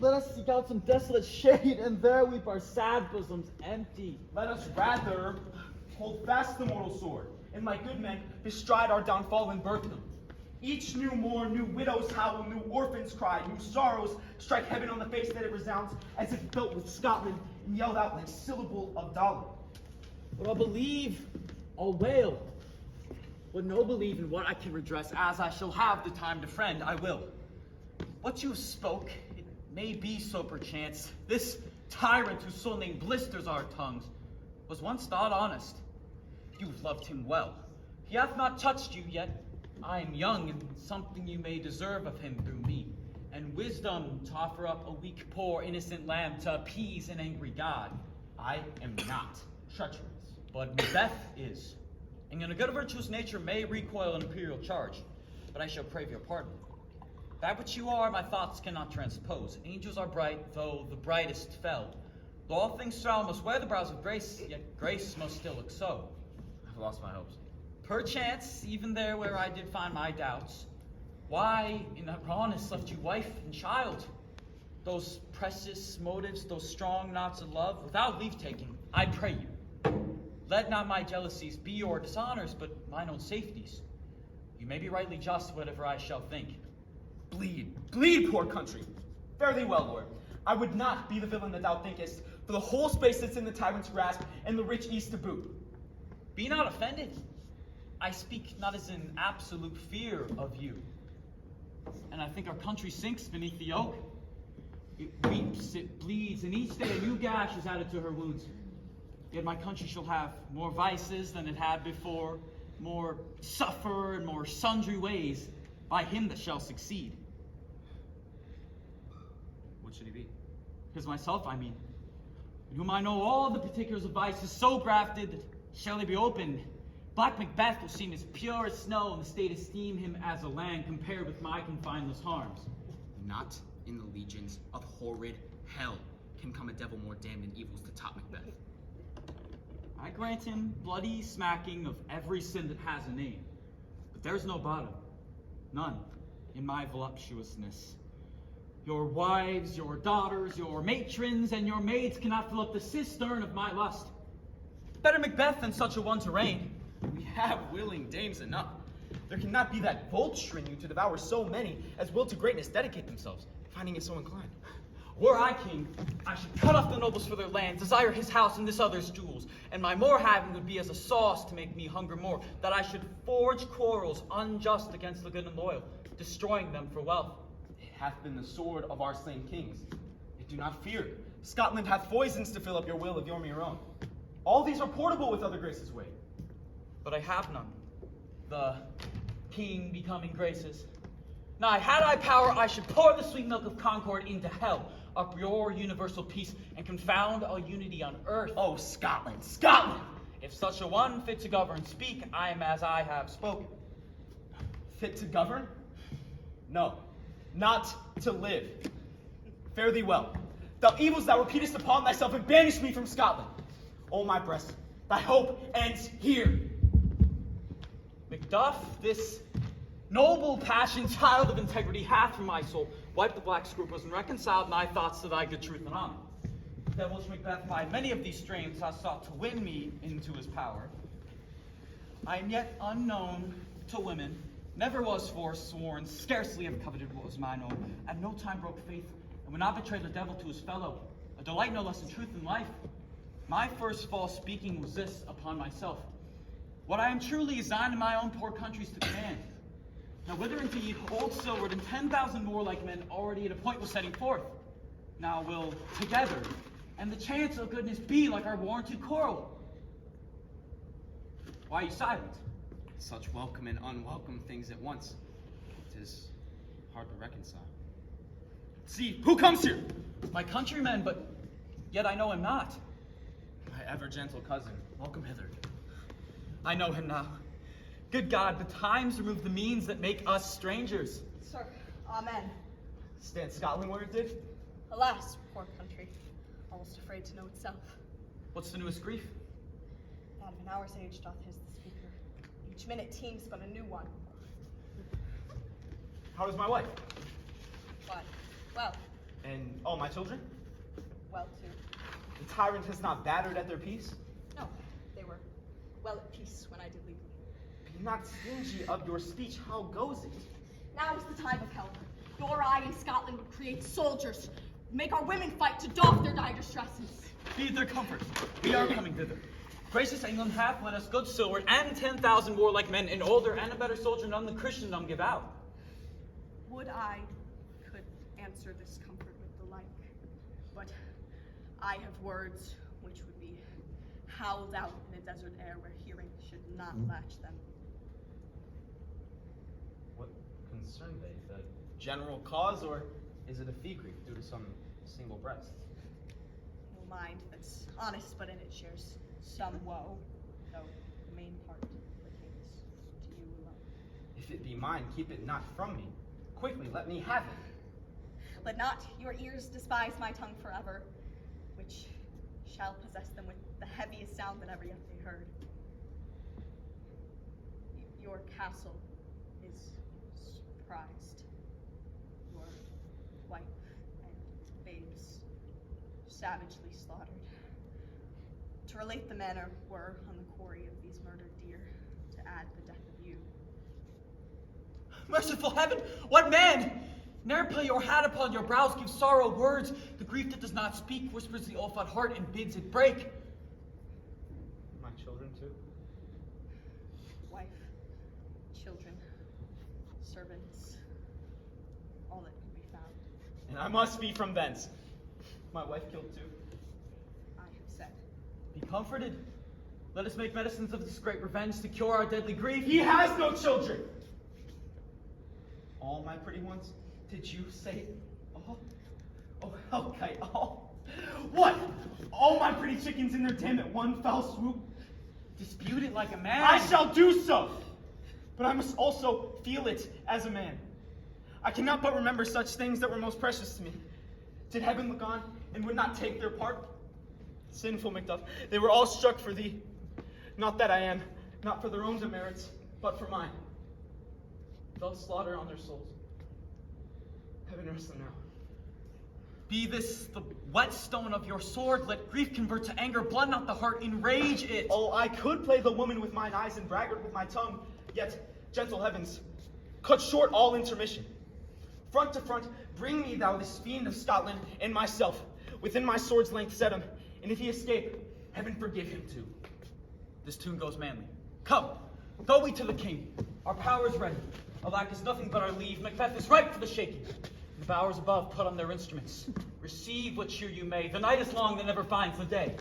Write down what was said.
Let us seek out some desolate shade, and there weep our sad bosoms empty. Let us rather hold fast the mortal sword, and like good men, bestride our downfall and birth them. Each new morn, new widows howl, new orphans cry, new sorrows strike heaven on the face that it resounds, as if built with Scotland, and yelled out like syllable of dollar. But I'll believe, I'll wail. But no believe in what I can redress, as I shall have the time to friend, I will. What you spoke, it may be so perchance. This tyrant whose soul name blisters our tongues was once thought honest. You've loved him well. He hath not touched you yet. I am young, and something you may deserve of him through me, and wisdom to offer up a weak, poor, innocent lamb to appease an angry God. I am not treacherous, but Macbeth is. And in a good virtuous nature may recoil an imperial charge, but I shall crave your pardon. That which you are, my thoughts cannot transpose. Angels are bright, though the brightest fell. Though all things surround must wear the brows of grace, yet grace must still look so. I've lost my hopes. Perchance, even there where I did find my doubts, why in that rawness left you wife and child? Those precious motives, those strong knots of love, without leave-taking, I pray you. Let not my jealousies be your dishonors, but mine own safeties. You may be rightly just, whatever I shall think. Bleed, poor country. Fare thee well, Lord. I would not be the villain that thou thinkest, for the whole space that's in the tyrant's grasp, and the rich east to boot. Be not offended. I speak not as in absolute fear of you. And I think our country sinks beneath the yoke. It weeps, it bleeds, and each day a new gash is added to her wounds. Yet my country shall have more vices than it had before, more suffer and more sundry ways by him that shall succeed. What should he be? His myself, I mean, in whom I know all the particulars of vices so grafted that shall they be opened. Black Macbeth will seem as pure as snow, and the state esteem him as a land compared with my confineless harms. Not in the legions of horrid hell can come a devil more damned than evils to top Macbeth. I grant him bloody smacking of every sin that has a name, but there's no bottom, none, in my voluptuousness. Your wives, your daughters, your matrons, and your maids cannot fill up the cistern of my lust. Better Macbeth than such a one to reign. We have willing dames enough. There cannot be that vulture in you to devour so many as will to greatness dedicate themselves, finding it so inclined. Were I king, I should cut off the nobles for their lands, desire his house and this other's jewels, and my more having would be as a sauce to make me hunger more, that I should forge quarrels unjust against the good and loyal, destroying them for wealth. It hath been the sword of our slain kings. Yet do not fear. Scotland hath foisons to fill up your will of your mere own. All these are portable with other graces' weight. But I have none. The king becoming graces. Nay, had I power, I should pour the sweet milk of concord into hell, uproar universal peace, and confound all unity on earth. Oh, Scotland, Scotland! If such a one fit to govern speak, I am as I have spoken. Fit to govern? No, not to live. Fare thee well. Thou evils thou repeatest upon thyself and banish me from Scotland. O my breast, thy hope ends here. Macduff, this noble passion, child of integrity, hath from my soul wiped the black scruples and reconciled my thoughts to thy good truth and honor. Devilish Macbeth, by many of these strains, has sought to win me into his power. I am yet unknown to women, never was forsworn, scarcely ever coveted what was mine own, at no time broke faith, and would not betray the devil to his fellow, a delight no less in truth than life. My first false speaking was this upon myself. What I am truly is thine in my own poor countries to command. Now whither indeed old Silward and 10,000 warlike men already at a point was setting forth. Now will together, and the chance of goodness be like our warranted quarrel. Why are you silent? Such welcome and unwelcome things at once. It is hard to reconcile. See, who comes here? My countryman, but yet I know him not. My ever gentle cousin, welcome hither. I know him now. Good God, the times remove the means that make us strangers. Sir, amen. Stand Scotland where it did? Alas, poor country, almost afraid to know itself. What's the newest grief? That of an hour's age doth his the speaker. Each minute teems but a new one. How is my wife? Why, well, And all my children? Well, too. The tyrant has not battered at their peace? No, they were well at peace when I did leave. Be not stingy of your speech. How goes it? Now is the time of help. Your eye in Scotland would create soldiers, make our women fight to doff their dire distresses. Be their comfort. We are coming thither. Gracious England hath lent us good silver and 10,000 warlike men, an older and a better soldier none the Christendom give out. Would I could answer this comfort with the like, but I have words which would be howled out in a desert air where hearing should not latch them. What concern they? The general cause, or is it a fee grief due to some single breast? No mind that's honest, but in it shares some woe, though the main part pertains to you alone. If it be mine, keep it not from me. Quickly, let me have it. Let not your ears despise my tongue forever, which shall possess them with the heaviest sound that ever yet they heard. Your castle is surprised. Your wife and babes savagely slaughtered. To relate the manner were on the quarry of these murdered deer, to add the death of you. Merciful heaven, what man? Ne'er play your hat upon your brows, give sorrow words. The grief that does not speak whispers the all-fought heart and bids it break. My children too? Wife, children, servants, all that can be found. And I must be from thence. My wife killed too. I have said. Be comforted. Let us make medicines of this great revenge to cure our deadly grief. He has no children! All my pretty ones? Did you say all? Oh, okay, all. What? All my pretty chickens in their den at one foul swoop? Dispute it like a man. I shall do so! But I must also feel it as a man. I cannot but remember such things that were most precious to me. Did heaven look on and would not take their part? Sinful Macduff, they were all struck for thee. Not that I am, not for their own demerits, but for mine. Fell slaughter on their souls. Heaven rest them now. Be this the whetstone of your sword, let grief convert to anger, blood not the heart, enrage it. Oh, I could play the woman with mine eyes and braggart with my tongue, yet, gentle heavens, cut short all intermission. Front to front, bring me thou this fiend of Scotland and myself. Within my sword's length set him, and if he escape, heaven forgive him too. This tune goes manly. Come, go we to the king. Our power is ready. Alack is nothing but our leave. Macbeth is ripe for the shaking. The bowers above put on their instruments. Receive what cheer you may. The night is long that never finds the day.